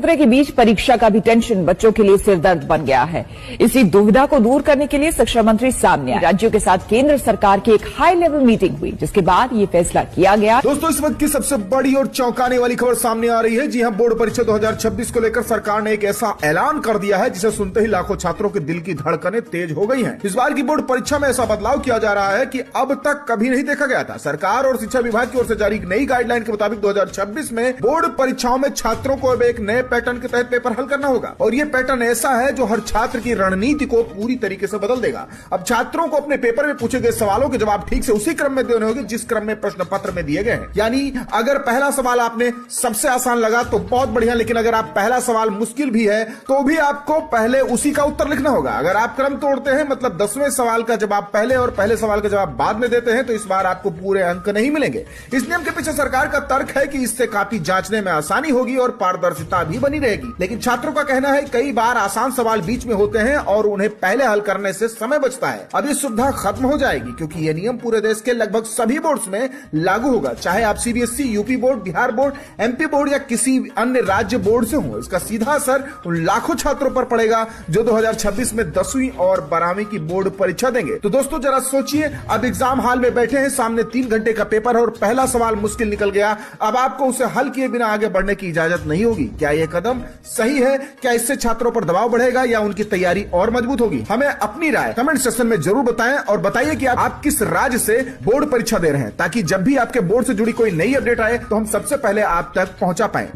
खतरे के बीच परीक्षा का भी टेंशन बच्चों के लिए सिरदर्द बन गया है। इसी दुविधा को दूर करने के लिए शिक्षा मंत्री सामने आए। राज्यों के साथ केंद्र सरकार की एक हाई लेवल मीटिंग हुई, जिसके बाद ये फैसला किया गया। दोस्तों, इस वक्त की सबसे बड़ी और चौंकाने वाली खबर सामने आ रही है। जी हां, बोर्ड परीक्षा 2026 को लेकर सरकार ने एक ऐसा ऐलान कर दिया है जिसे सुनते ही लाखों छात्रों के दिल की धड़कनें तेज हो गई हैं। इस बार की बोर्ड परीक्षा में ऐसा बदलाव किया जा रहा है कि अब तक कभी नहीं देखा गया था। सरकार और शिक्षा विभाग की ओर से जारी एक नई गाइडलाइन के मुताबिक 2026 में बोर्ड परीक्षाओं में छात्रों को अब एक नए पैटर्न के तहत पेपर हल करना होगा, और ये पैटर्न ऐसा है जो हर छात्र की रणनीति को पूरी तरीके से बदल देगा। अब छात्रों को अपने पेपर में पूछे गए सवालों के जवाब ठीक से उसी क्रम में देने होंगे जिस क्रम में प्रश्न पत्र में दिए गए हैं। यानी अगर पहला सवाल आपने सबसे आसान लगा तो बहुत बढ़िया, लेकिन अगर आप पहला सवाल मुश्किल भी है तो भी आपको पहले उसी का उत्तर लिखना होगा। अगर आप क्रम तोड़ते हैं, मतलब 10वें सवाल का जवाब पहले और पहले सवाल का जवाब बाद में देते हैं, तो इस बार आपको पूरे अंक नहीं मिलेंगे। इस नियम के पीछे सरकार का तर्क है कि इससे काफी जांचने में आसानी होगी और पारदर्शिता भी बनी रहेगी। लेकिन छात्रों का कहना है कई बार आसान सवाल बीच में होते हैं और उन्हें पहले हल करने से समय बचता है। अब ये सुविधा खत्म हो जाएगी, क्योंकि यह नियम पूरे देश के लगभग सभी बोर्ड्स में लागू होगा, चाहे आप CBSE, UP board, Bihar board, MP board या किसी अन्य राज्य बोर्ड से हो। इसका सीधा असर उन लाखों छात्रों पर पड़ेगा जो 2026 में 10वीं और 12वीं की बोर्ड परीक्षा देंगे। तो दोस्तों, जरा सोचिए, अब एग्जाम हॉल में बैठे हैं, सामने 3 घंटे का पेपर और पहला सवाल मुश्किल निकल गया। अब आपको उसे हल किए बिना आगे बढ़ने की इजाजत नहीं होगी। क्या यह कदम सही है? क्या इससे छात्रों पर दबाव बढ़ेगा या उनकी तैयारी और मजबूत होगी? हमें अपनी राय कमेंट सेक्शन में जरूर बताएं और बताइए कि आप किस राज्य से बोर्ड परीक्षा दे रहे हैं, ताकि जब भी आपके बोर्ड से जुड़ी कोई नई अपडेट आए तो हम सबसे पहले आप तक पहुंचा पाएं।